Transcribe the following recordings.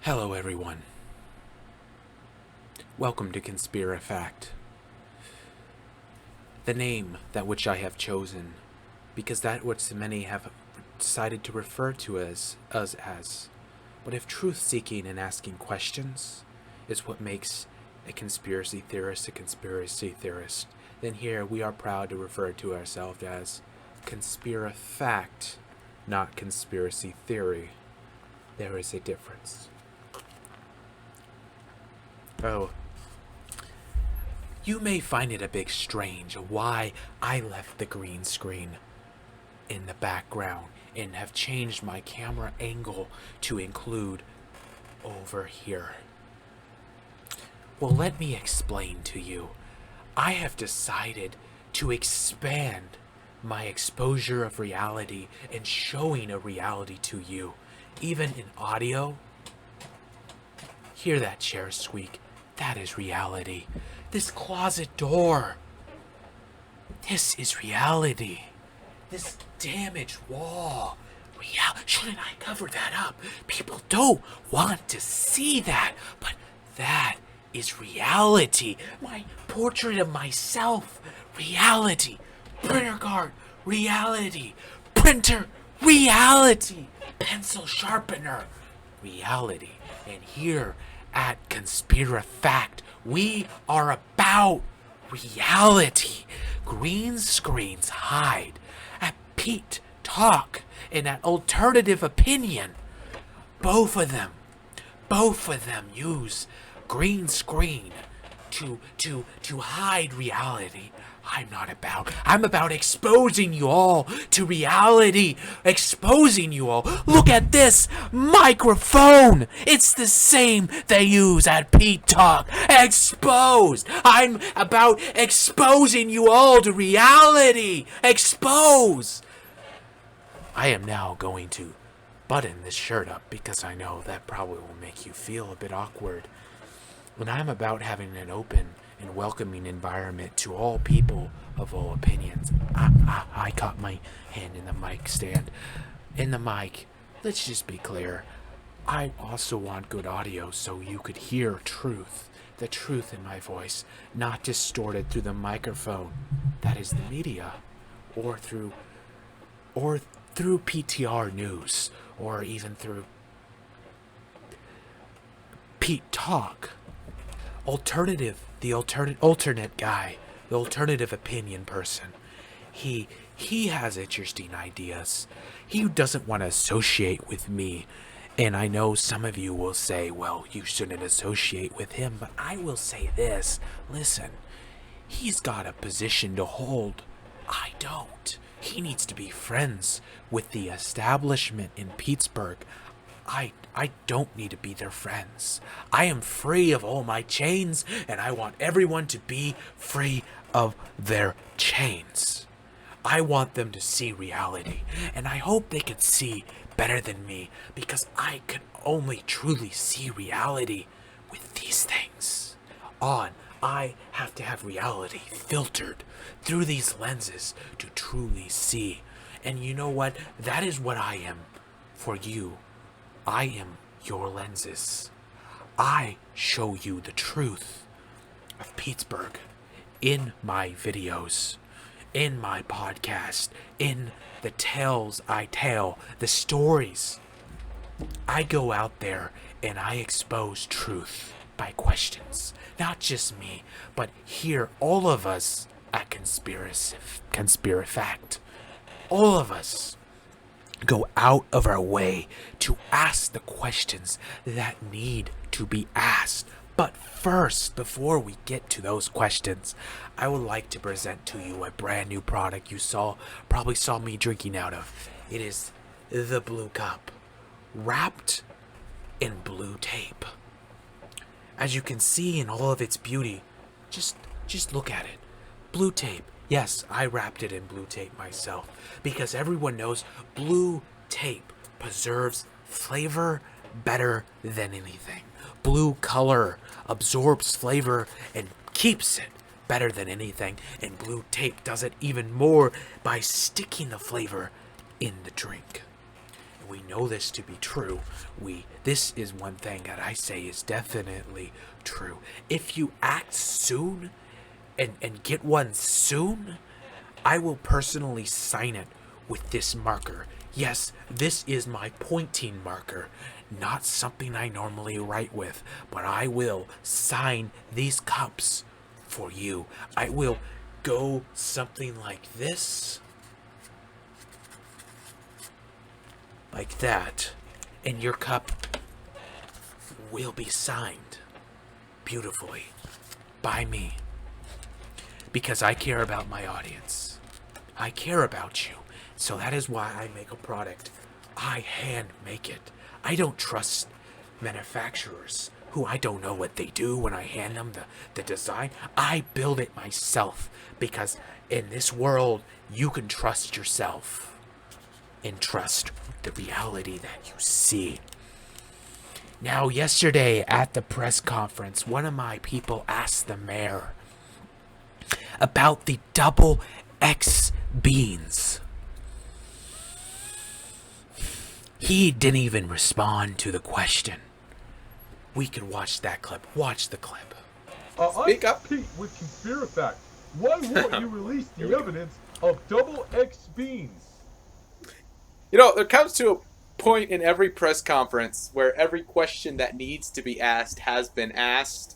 Hello everyone. Welcome to ConspiraFACT. The name that which I have chosen, because that which many have decided to refer to us as. But if truth-seeking and asking questions is what makes a conspiracy theorist, then here we are proud to refer to ourselves as ConspiraFACT, not conspiracy theory. There is a difference. Oh, you may find it a bit strange why I left the green screen in the background and have changed my camera angle to include over here. Well, let me explain to you. I have decided to expand my exposure of reality and showing a reality to you, even in audio. Hear that chair squeak? That is reality. This closet door. This is reality. This damaged wall. Shouldn't I cover that up? People don't want to see that, but that is reality. My portrait of myself. Reality. Printer card. Reality. Printer. Reality. Pencil sharpener. Reality. And here at ConspiraFACT, we are about reality. Green screens hide. At Pete Talk and at Alternative Opinion, both of them use green screen to hide reality. I'm about exposing you all to reality. Exposing you all. Look at this microphone. It's the same they use at Pete Talk. Exposed. I'm about exposing you all to reality. Expose. I am now going to button this shirt up because I know that probably will make you feel a bit awkward. When I'm about having an open and welcoming environment to all people of all opinions. I caught my hand in the mic stand. In the mic, let's just be clear. I also want good audio so you could hear truth. The truth in my voice, not distorted through the microphone. That is the media. Or through PTR News. Or even through Pete Talk. The alternate guy, the alternative opinion person. He has interesting ideas. He doesn't want to associate with me. And I know some of you will say, well, you shouldn't associate with him, but I will say this. Listen, he's got a position to hold. I don't. He needs to be friends with the establishment in Pittsburgh. I don't need to be their friends. I am free of all my chains, and I want everyone to be free of their chains. I want them to see reality, and I hope they can see better than me, because I can only truly see reality with these things on. I have to have reality filtered through these lenses to truly see. And you know what? That is what I am for you. I am your lenses. I show you the truth of Pittsburgh in my videos, in my podcast, in the tales I tell, the stories. I go out there and I expose truth by questions. Not just me, but here, all of us at ConspiraFACT, all of us go out of our way to ask the questions that need to be asked. But first, before we get to those questions, I would like to present to you a brand new product you probably saw me drinking out of. It is the Blue Cup, wrapped in blue tape. As you can see in all of its beauty, just look at it. Blue tape. Yes, I wrapped it in blue tape myself, because everyone knows blue tape preserves flavor better than anything. Blue color absorbs flavor and keeps it better than anything, and blue tape does it even more by sticking the flavor in the drink. we know this to be true. This is one thing that I say is definitely true. If you act soon and get one soon, I will personally sign it with this marker. Yes, this is my pointing marker, not something I normally write with, but I will sign these cups for you. I will go something like this, like that, and your cup will be signed beautifully by me, because I care about my audience. I care about you. So that is why I make a product. I hand make it. I don't trust manufacturers who I don't know what they do when I hand them the design. I build it myself, because in this world, you can trust yourself and trust the reality that you see. Now, yesterday at the press conference, one of my people asked the mayor about the double X beans. He didn't even respond to the question. We could watch that clip. Watch the clip. Speak up. With ConspiraFACT, why won't you release the evidence of double X beans? There comes to a point in every press conference where every question that needs to be asked has been asked.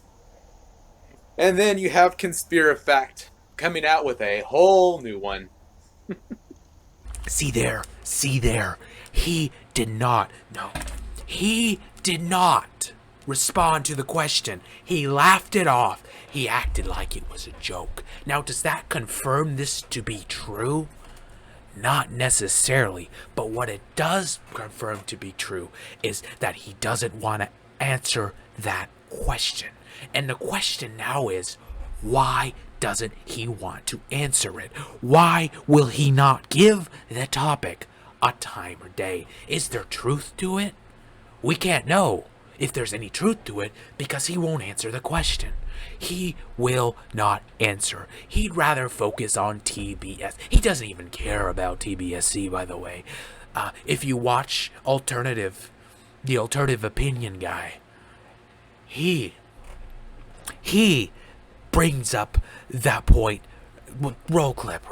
And then you have ConspiraFACT coming out with a whole new one. See there. He did not respond to the question. He laughed it off. He acted like it was a joke. Now, does that confirm this to be true? Not necessarily, but what it does confirm to be true is that he doesn't want to answer that question. And the question now is, why doesn't he want to answer it? Why will he not give the topic a time or day? Is there truth to it? We can't know if there's any truth to it, because he won't answer the question. He will not answer. He'd rather focus on TBS. He doesn't even care about TBSC, by the way. If you watch the alternative opinion guy, he brings up that point. Roll clip.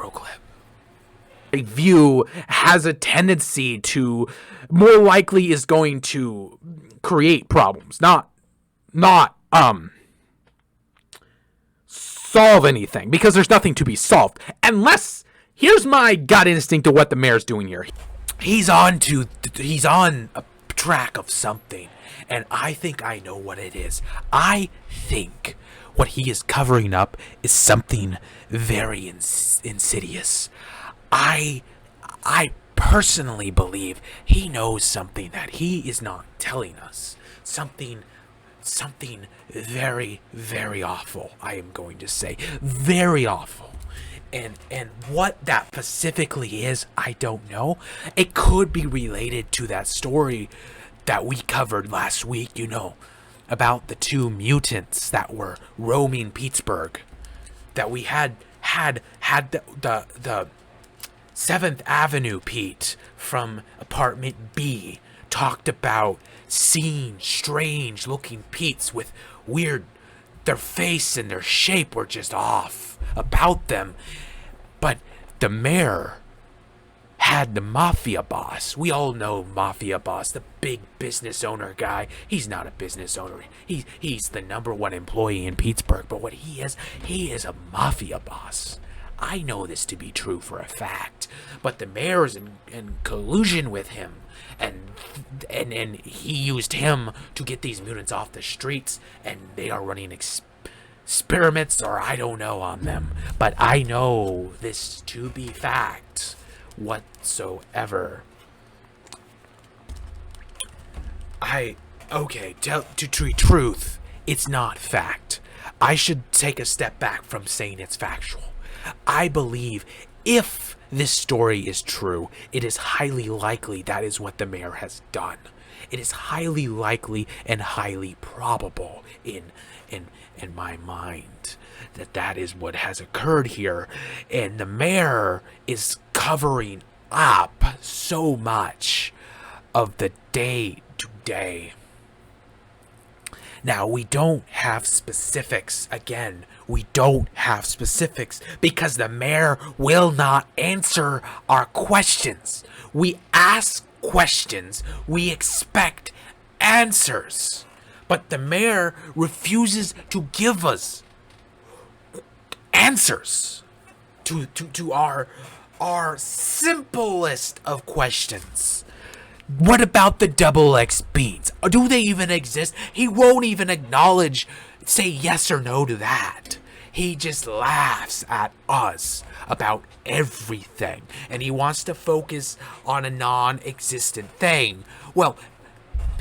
A view has a tendency to, more likely is going to create problems, not solve anything, because there's nothing to be solved. Unless, here's my gut instinct to what the mayor's doing here. He's on a track of something, and I think I know what it is. I think what he is covering up is something very insidious. I personally believe he knows something that he is not telling us. Something very, very awful, I am going to say. Very awful. And what that specifically is, I don't know. It could be related to that story that we covered last week, about the two mutants that were roaming Pittsburgh. That we had the 7th Avenue Pete from apartment B talked about seeing strange looking Pete's with weird, their face and their shape were just off about them. But the mayor had the mafia boss. We all know mafia boss, the big business owner guy. He's not a business owner. He's the #1 employee in Pittsburgh. But what he is a mafia boss. I know this to be true for a fact. But the mayor's in collusion with him. And he used him to get these mutants off the streets. And they are running experiments, or I don't know, on them. But I know this to be fact whatsoever. To treat truth, it's not fact. I should take a step back from saying it's factual. I believe if this story is true, it is highly likely that is what the mayor has done. It is highly likely and highly probable in my mind that is what has occurred here. And the mayor is covering up so much of the day today. Now, we don't have specifics. Again, we don't have specifics because the mayor will not answer our questions. We ask questions. We expect answers. But the mayor refuses to give us answers to our simplest of questions. What about the double X beats? Do they even exist? He won't even acknowledge, say yes or no to that. He just laughs at us about everything, and he wants to focus on a non-existent thing. Well,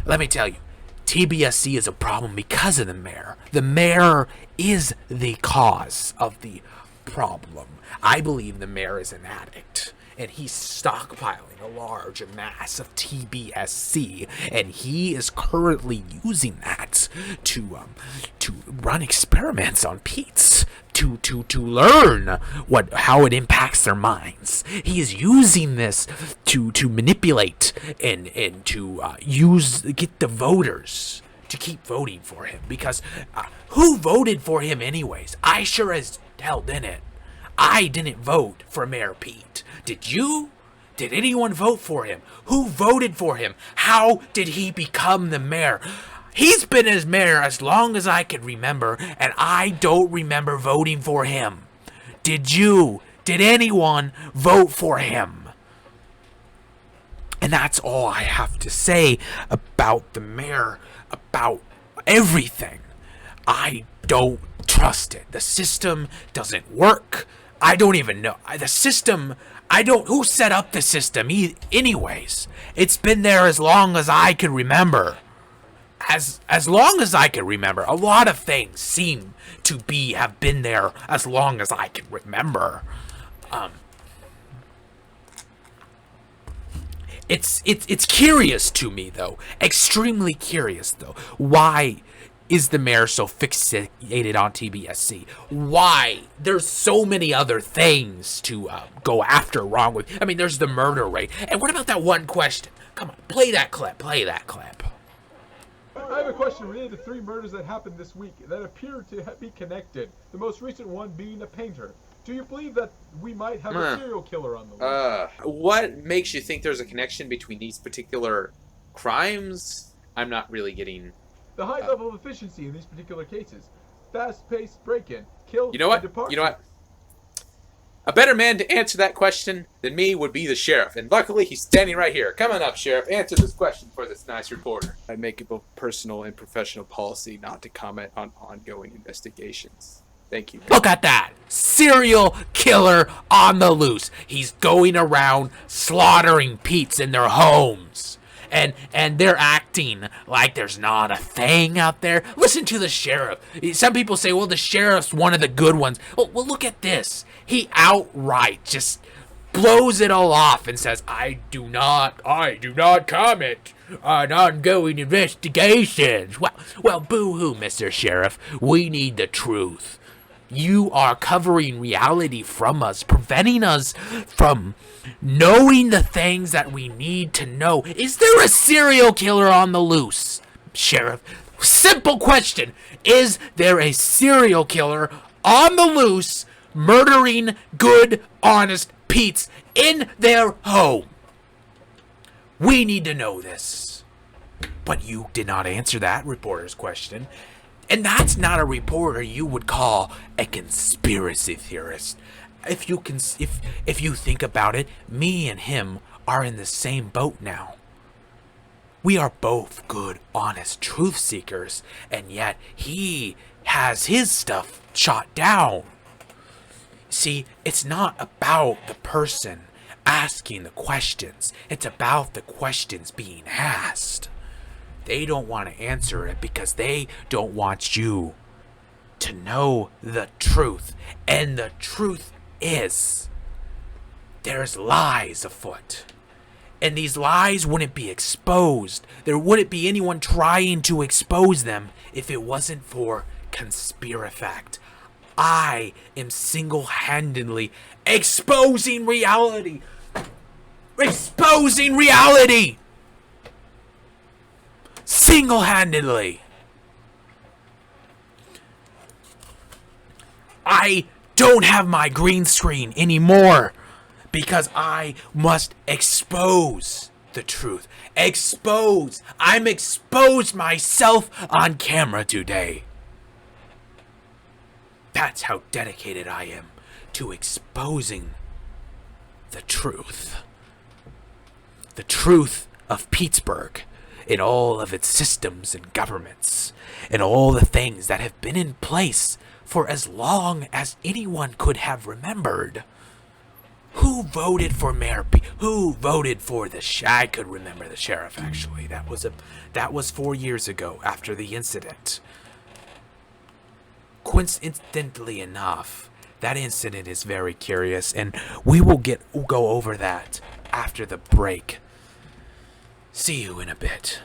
let me tell you, TBSC is a problem because of the mayor. The mayor is the cause of the problem. I believe the mayor is an addict, and he's stockpiling a large mass of TBSC, and he is currently using that to run experiments on Pete's to learn how it impacts their minds. He is using this to manipulate and to get the voters to keep voting for him, because who voted for him anyways? I sure as hell didn't. I didn't vote for Mayor Pete. Did you? Did anyone vote for him? Who voted for him? How did he become the mayor? He's been as mayor as long as I can remember, and I don't remember voting for him. Did you? Did anyone vote for him? And that's all I have to say about the mayor, about everything. I don't trust it. The system doesn't work. I don't even know. The system, who set up the system anyways? It's been there as long as I can remember. As long as I can remember. A lot of things seem to have been there as long as I can remember. It's curious to me, though. Extremely curious, though. Why is the mayor so fixated on TBSC? Why? There's so many other things to go after wrong with. I mean, there's the murder rate. And what about that one question? Come on, play that clip. Play that clip. I have a question related to 3 murders that happened this week that appear to be connected. The most recent one being a painter. Do you believe that we might have a serial killer on the loose? What makes you think there's a connection between these particular crimes? I'm not really getting... The high level of efficiency in these particular cases. Fast-paced break-in, kill, You know what? departure. You know what? A better man to answer that question than me would be the sheriff. And luckily, he's standing right here. Come on up, Sheriff. Answer this question for this nice reporter. I make it both personal and professional policy not to comment on ongoing investigations. Thank you. Look at that. Serial killer on the loose. He's going around slaughtering Pete's in their homes. And they're acting like there's not a thing out there. Listen to the sheriff. Some people say, well, the sheriff's one of the good ones. Well, look at this. He outright just blows it all off and says, I do not comment on ongoing investigations. Well, boo-hoo, Mr. Sheriff. We need the truth. You are covering reality from us, preventing us from knowing the things that we need to know. Is there a serial killer on the loose, Sheriff? Simple question. Is there a serial killer on the loose murdering good, honest Pete's in their home? We need to know this. But you did not answer that reporter's question. And that's not a reporter you would call a conspiracy theorist. If you think about it, me and him are in the same boat now. We are both good, honest truth seekers, and yet he has his stuff shot down. See, it's not about the person asking the questions. It's about the questions being asked. They don't want to answer it because they don't want you to know the truth. And the truth is, there's lies afoot. And these lies wouldn't be exposed. There wouldn't be anyone trying to expose them if it wasn't for ConspiraFACT. I am single-handedly exposing reality. Exposing reality! single-handedly. I don't have my green screen anymore because I must expose the truth. I'm exposed myself on camera today. That's how dedicated I am to exposing the truth. The truth of Pittsburgh in all of its systems and governments and all the things that have been in place for as long as anyone could have remembered. Who voted for Mayor Who voted for the I could remember the sheriff, actually. That was 4 years ago after the incident. Coincidentally enough, that incident is very curious, and we'll go over that after the break. See you in a bit.